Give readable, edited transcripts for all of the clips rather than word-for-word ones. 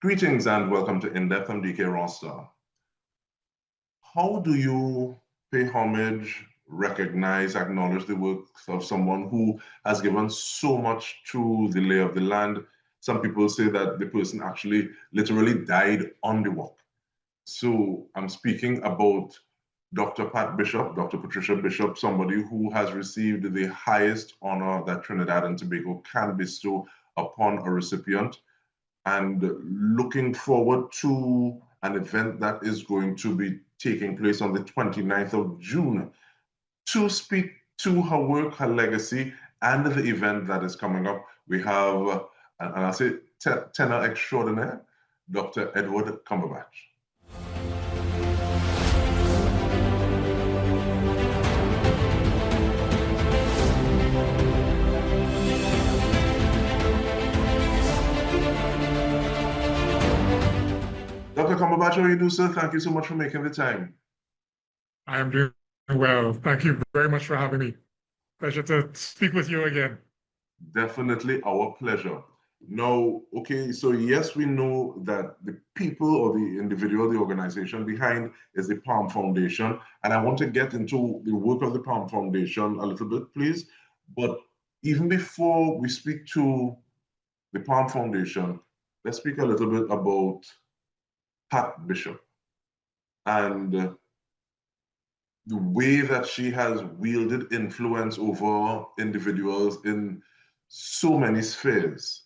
Greetings and welcome to In-Depth. I'm Dike Rostant. How do you pay homage, recognize, acknowledge the works of someone who has given so much to the lay of the land? Some people say that the person actually literally died on the work. So I'm speaking about Dr. Pat Bishop, Dr. Patricia Bishop, somebody who has received the highest honor that Trinidad and Tobago can bestow upon a recipient, and looking forward to an event that is going to be taking place on the 29th of June to speak to her work, her legacy, and the event that is coming up. We have, and I'll say tenor extraordinaire, Dr. Edward Cumberbatch. Dr. Cumberbatch, how are you doing, sir? Thank you so much for making the time. I am doing well. Thank you very much for having me. Pleasure to speak with you again. Definitely our pleasure. Now, okay, so yes, we know that the people or the individual, the organization behind is the Palm Foundation. And I want to get into the work of the Palm Foundation a little bit, please. But even before we speak to the Palm Foundation, let's speak a little bit about Pat Bishop and the way that she has wielded influence over individuals in so many spheres.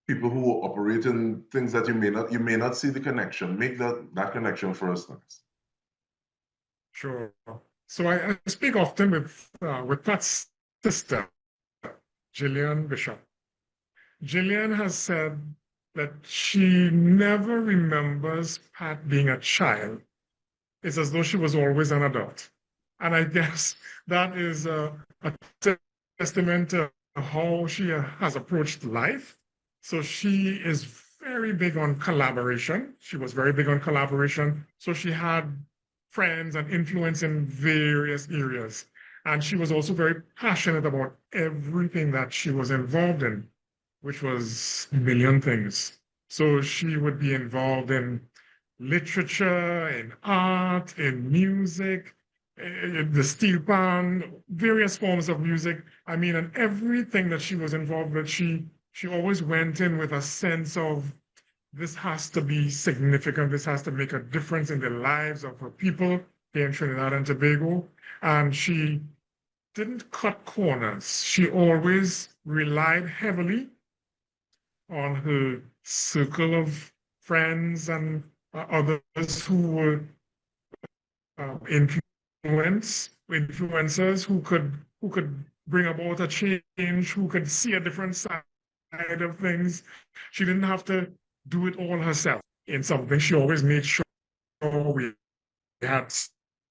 People who operate in things that you may not see the connection. Make that connection for us next. Sure. So I speak often with Pat's sister, Gillian Bishop. Gillian has said that she never remembers Pat being a child. It's as though she was always an adult. And I guess that is a testament to how she has approached life. So she is very big on collaboration. She was very big on collaboration. So she had friends and influence in various areas. And she was also very passionate about everything that she was involved in, which was a million things. So she would be involved in literature, in art, in music, in the steel pan, various forms of music. I mean, and everything that she was involved with, she always went in with a sense of this has to be significant. This has to make a difference in the lives of her people here in Trinidad and Tobago. And she didn't cut corners. She always relied heavily on her circle of friends and others who would influencers who could bring about a change, who could see a different side of things. She didn't have to do it all herself. In something, she always made sure we had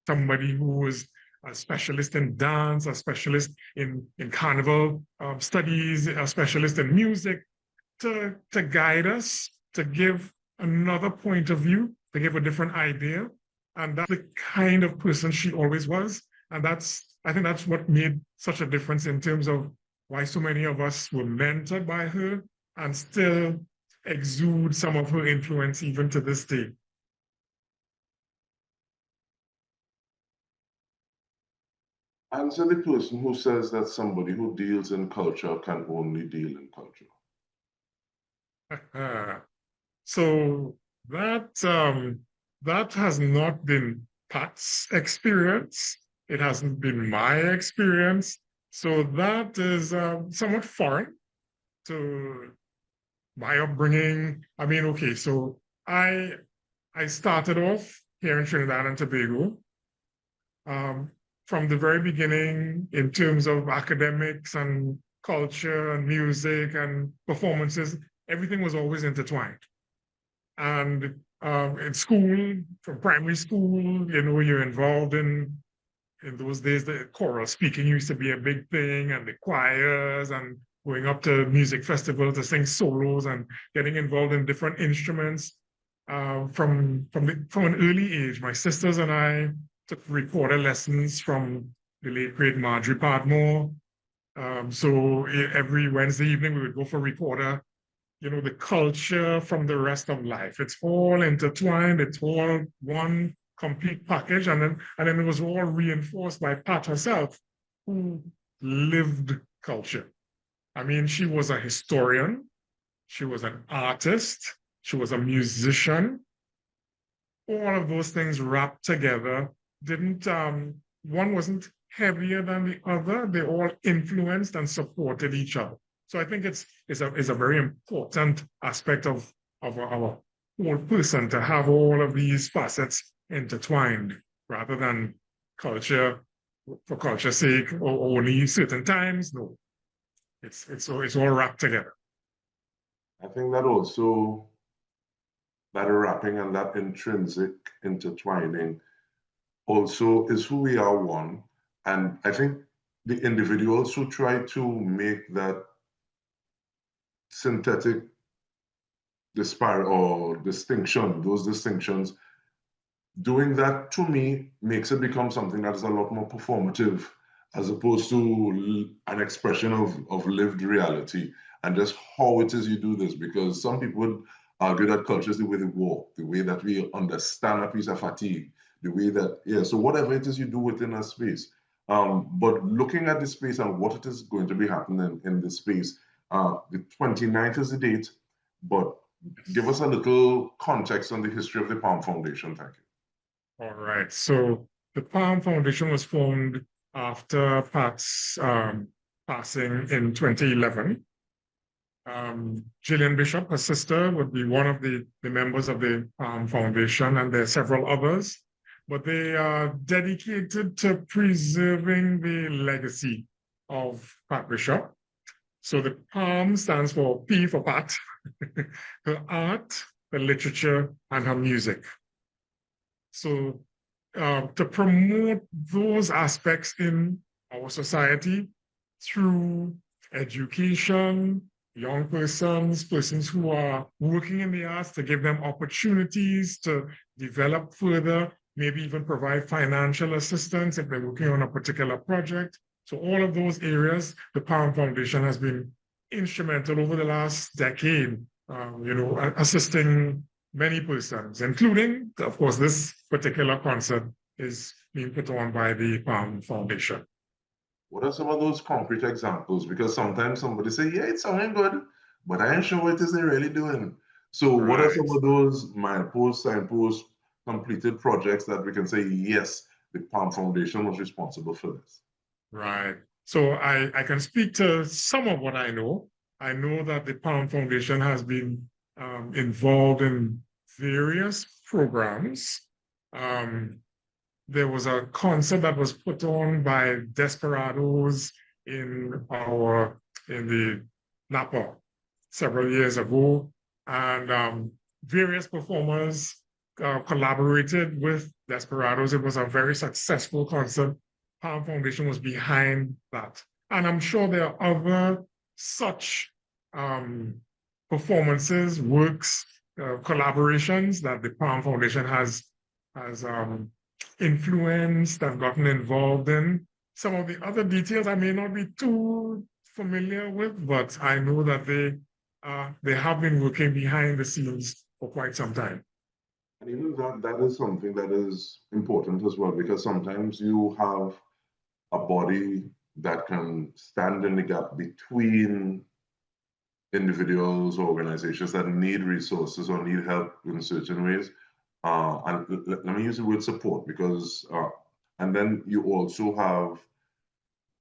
somebody who was a specialist in dance, a specialist in carnival studies, a specialist in music, to guide us, to give another point of view, to give a different idea. And that's the kind of person she always was. And I think that's what made such a difference in terms of why so many of us were mentored by her and still exude some of her influence even to this day. Answer the person who says that somebody who deals in culture can only deal in culture. So that has not been Pat's experience. It hasn't been my experience. So that is somewhat foreign to my upbringing. I mean, okay, so I started off here in Trinidad and Tobago. From the very beginning, in terms of academics and culture and music and performances, everything was always intertwined. And in school, from primary school, you're involved in those days, the choral speaking used to be a big thing, and the choirs, and going up to music festivals to sing solos and getting involved in different instruments. From an early age, my sisters and I took recorder lessons from the late great Marjorie Padmore. So every Wednesday evening we would go for recorder the culture from the rest of life. It's all intertwined. It's all one complete package. And then it was all reinforced by Pat herself, who lived culture. I mean, she was a historian. She was an artist. She was a musician. All of those things wrapped together one wasn't heavier than the other. They all influenced and supported each other. So I think it's a very important aspect of our whole person to have all of these facets intertwined rather than culture for culture's sake or only certain times. No, it's all wrapped together. I think that also, that wrapping and that intrinsic intertwining also is who we are, one. And I think the individuals who try to make that synthetic distinction, those distinctions, doing that to me makes it become something that is a lot more performative as opposed to an expression of lived reality and just how it is you do this. Because some people would argue that culture is the way they walk, the way that we understand a piece of fatigue, the way that, yeah, so whatever it is you do within a space. But looking at the space and what it is going to be happening in this space, the 29th is the date, but give us a little context on the history of the Palm Foundation. Thank you. All right. So the Palm Foundation was formed after Pat's passing in 2011. Gillian Bishop, her sister, would be one of the members of the Foundation, and there are several others. But they are dedicated to preserving the legacy of Pat Bishop. So the PALM stands for P for Pat, her art, her literature, and her music. So to promote those aspects in our society through education, young persons who are working in the arts, to give them opportunities to develop further, maybe even provide financial assistance if they're working on a particular project. So all of those areas, the Palm Foundation has been instrumental over the last decade, assisting many persons, including, of course, this particular concert is being put on by the Palm Foundation. What are some of those concrete examples? Because sometimes somebody say, yeah, it's sounding good, but I ain't sure what it is they're really doing. So what are some of those mileposts, signposts, completed projects that we can say, yes, the Palm Foundation was responsible for this? Right. So I can speak to some of what I know. I know that the Palm Foundation has been involved in various programs. There was a concert that was put on by Desperados in the Napa several years ago, and various performers collaborated with Desperados. It was a very successful concert. Palm Foundation was behind that, and I'm sure there are other such performances, works, collaborations that the Palm Foundation has influenced and gotten involved in. Some of the other details I may not be too familiar with, but I know that they have been working behind the scenes for quite some time. And even that is something that is important as well, because sometimes you have a body that can stand in the gap between individuals or organizations that need resources or need help in certain ways. And let me use the word support, because, and then you also have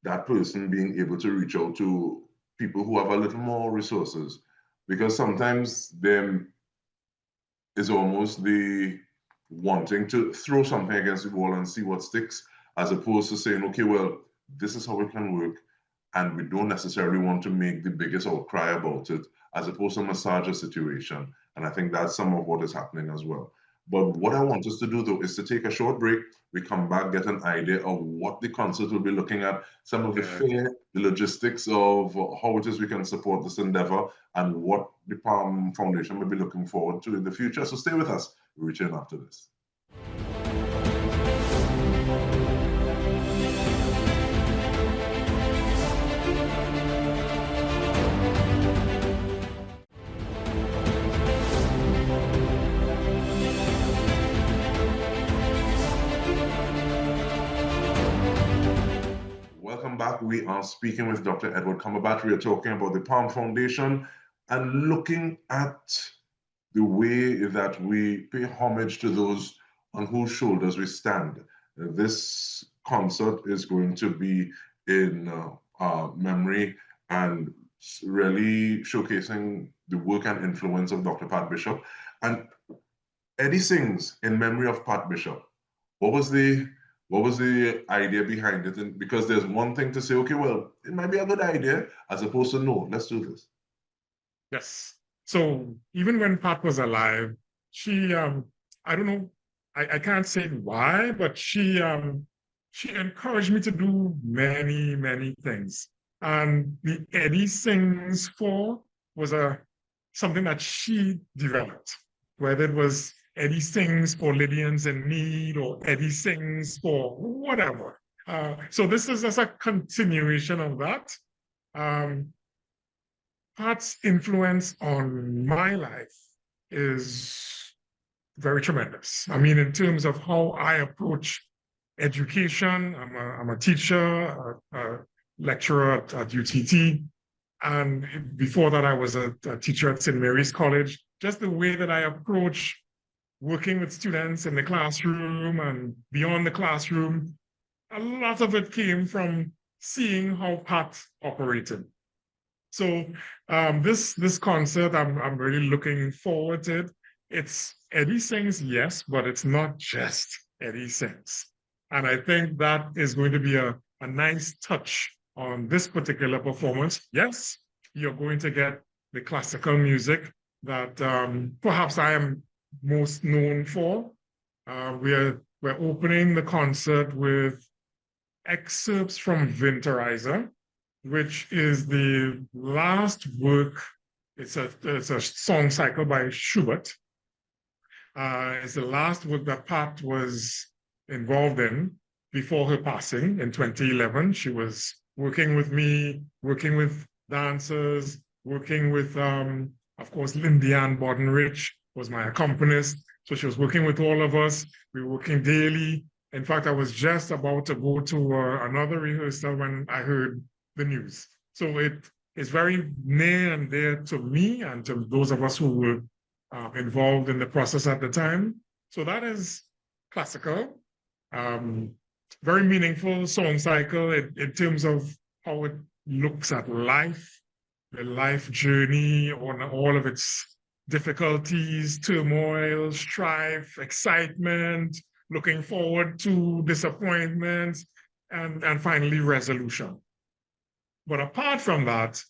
that person being able to reach out to people who have a little more resources, because sometimes there is almost the wanting to throw something against the wall and see what sticks, as opposed to saying, okay, well, this is how it can work, and we don't necessarily want to make the biggest outcry about it, as opposed to massage a situation. And I think that's some of what is happening as well. But what I want us to do, though, is to take a short break. We come back, get an idea of what the concert will be looking at, some of the logistics of how it is we can support this endeavor, and what the Palm Foundation will be looking forward to in the future. So stay with us. We'll return after this. we are speaking with Dr. Edward Cumberbatch. We are talking about the Palm Foundation and looking at the way that we pay homage to those on whose shoulders we stand. This concert is going to be in memory and really showcasing the work and influence of Dr. Pat Bishop. And Eddie sings in memory of Pat Bishop. What was the idea behind it? And because there's one thing to say, okay, well, it might be a good idea, as opposed to no, let's do this. Yes. So even when Pat was alive, she I don't know, I can't say why, but she encouraged me to do many, many things. And the Eddie Sings for was something that she developed, whether it was Eddie Sings for Lydians in Need or Eddie Sings for whatever. So this is just a continuation of that. Pat's influence on my life is very tremendous. I mean, in terms of how I approach education, I'm a teacher, a lecturer at UTT, and before that I was a teacher at St. Mary's College. Just the way that I approach working with students in the classroom and beyond the classroom, a lot of it came from seeing how Pat operated. So this concert, I'm really looking forward to it. It's Eddie Sings, yes, but it's not just Eddie Sings. And I think that is going to be a nice touch on this particular performance. Yes, you're going to get the classical music that perhaps I am most known for. We're opening the concert with excerpts from Winterizer, which is the last work. It's a song cycle by Schubert. It's the last work that Pat was involved in before her passing in 2011. She was working with me, working with dancers, working with, of course, Lindianne Bodenrich was my accompanist. So she was working with all of us. We were working daily. In fact, I was just about to go to another rehearsal when I heard the news. So it is very near and dear to me and to those of us who were involved in the process at the time. So that is classical, very meaningful song cycle in terms of how it looks at life, the life journey on all of its difficulties, turmoil, strife, excitement, looking forward to disappointments, and finally resolution. But apart from that,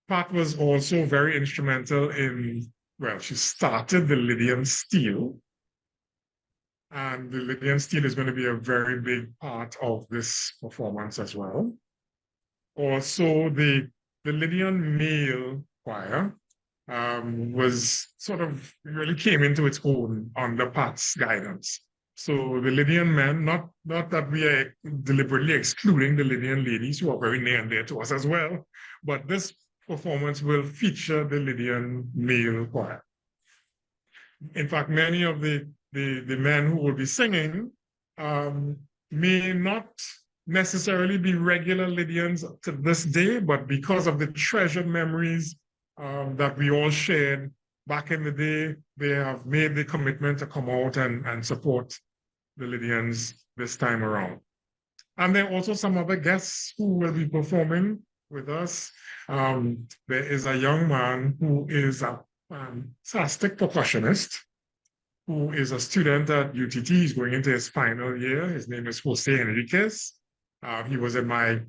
Pat was also very instrumental in, well, she started the Lydian Steel. And the Lydian Steel is going to be a very big part of this performance as well. Also, the Lydian male choir was sort of really came into its own under Pat's guidance. So the Lydian men, not that we are deliberately excluding the Lydian ladies who are very near and dear to us as well, but this performance will feature the Lydian male choir. In fact, many of the men who will be singing may not necessarily be regular Lydians to this day, but because of the treasured memories that we all shared back in the day, they have made the commitment to come out and support the Lydians this time around. And there are also some other guests who will be performing with us. There is a young man who is a fantastic percussionist, who is a student at UTT. He's going into his final year. His name is Jose Enriquez. He was in my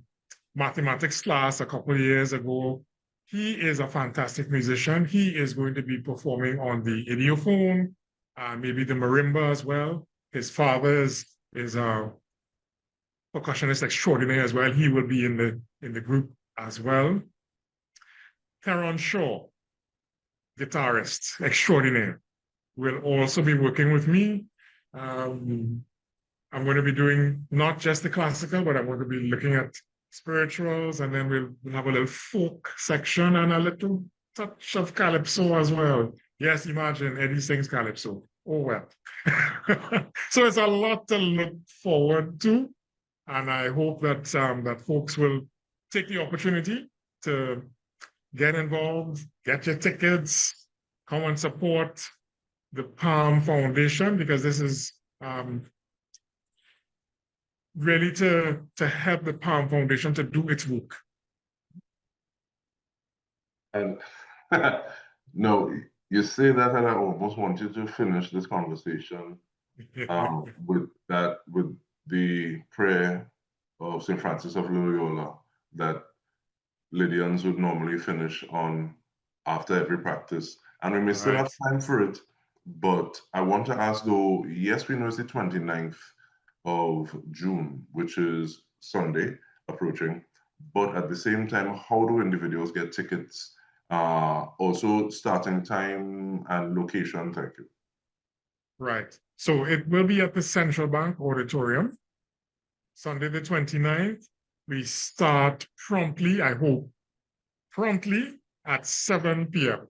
mathematics class a couple of years ago. He is a fantastic musician. He is going to be performing on the idiophone, maybe the marimba as well. His father is a percussionist extraordinaire as well. He will be in the group as well. Theron Shaw, guitarist extraordinaire, will also be working with me. I'm going to be doing not just the classical, but I'm going to be looking at spirituals, and then we'll have a little folk section and a little touch of calypso as well. Yes, imagine Eddie sings calypso. Oh, well. So it's a lot to look forward to. And I hope that that folks will take the opportunity to get involved, get your tickets, come and support the Palm Foundation, because this is really to help the Palm Foundation to do its work. And no, you say that, and I almost want you to finish this conversation with the prayer of St. Francis of Loyola that Lydians would normally finish on after every practice. And we may still have time for it, but I want to ask though, yes, we know it's the 29th of June, which is Sunday approaching, but at the same time, how do individuals get tickets? Also starting time and location, thank you. Right. So it will be at the Central Bank Auditorium, Sunday the 29th. We start promptly, I hope, promptly at 7 p.m.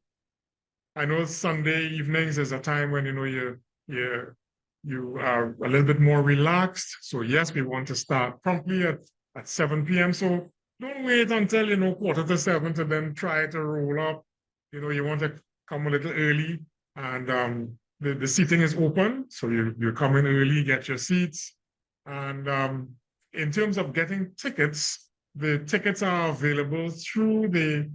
I know Sunday evenings is a time when, you are a little bit more relaxed. So yes, we want to start promptly at 7 p.m. So don't wait until, 7:15 to then try to roll up. You want to come a little early, and the seating is open. So you come in early, get your seats. And in terms of getting tickets, the tickets are available through the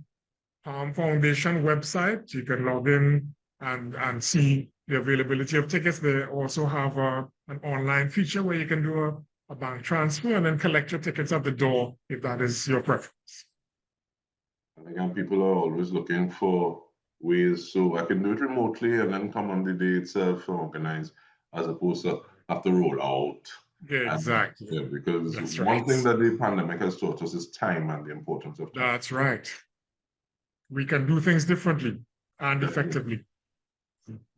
Foundation website. You can log in and see the availability of tickets. They also have an online feature where you can do a bank transfer and then collect your tickets at the door if that is your preference. And again, people are always looking for ways, so I can do it remotely and then come on the day itself and organize, as opposed to have to roll out. Exactly. Yeah, because That's one right. thing that the pandemic has taught us is time and the importance of time. That's right. We can do things differently and effectively.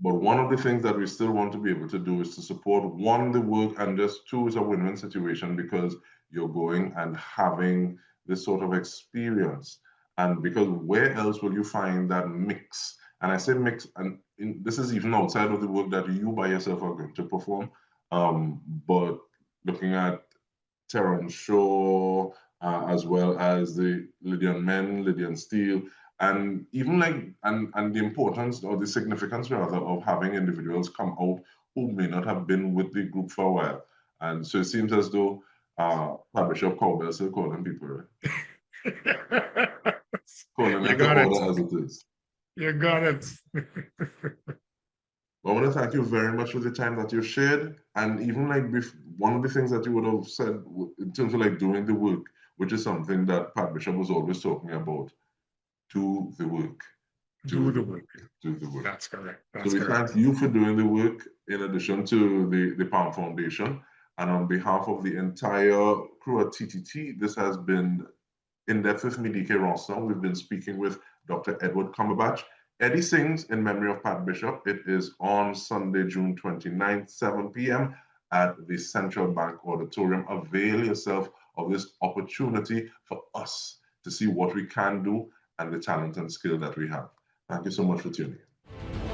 But one of the things that we still want to be able to do is to support, one, the work, and just two, is a win-win situation, because you're going and having this sort of experience. And because where else will you find that mix? And I say mix, and this is even outside of the work that you by yourself are going to perform. But looking at Terence Shaw, as well as the Lydian Men, Lydian Steel, and even and the importance or the significance rather of having individuals come out who may not have been with the group for a while. And so it seems as though Bishop Cowbell still calling people, right? Calling it the order as it is. You got it. I want to thank you very much for the time that you shared, and even one of the things that you would have said in terms of doing the work, which is something that Pat Bishop was always talking about. Do the work. Do the work. Do the work. That's correct. So we thank you for doing the work in addition to the Palm Foundation. And on behalf of the entire crew at TTT, this has been In Depth with me, Dike Rostant. We've been speaking with Dr. Edward Cumberbatch. Eddie Sings in memory of Pat Bishop. It is on Sunday, June 29th, 7 p.m. at the Central Bank Auditorium. Avail yourself of this opportunity for us to see what we can do and the talent and skill that we have. Thank you so much for tuning in.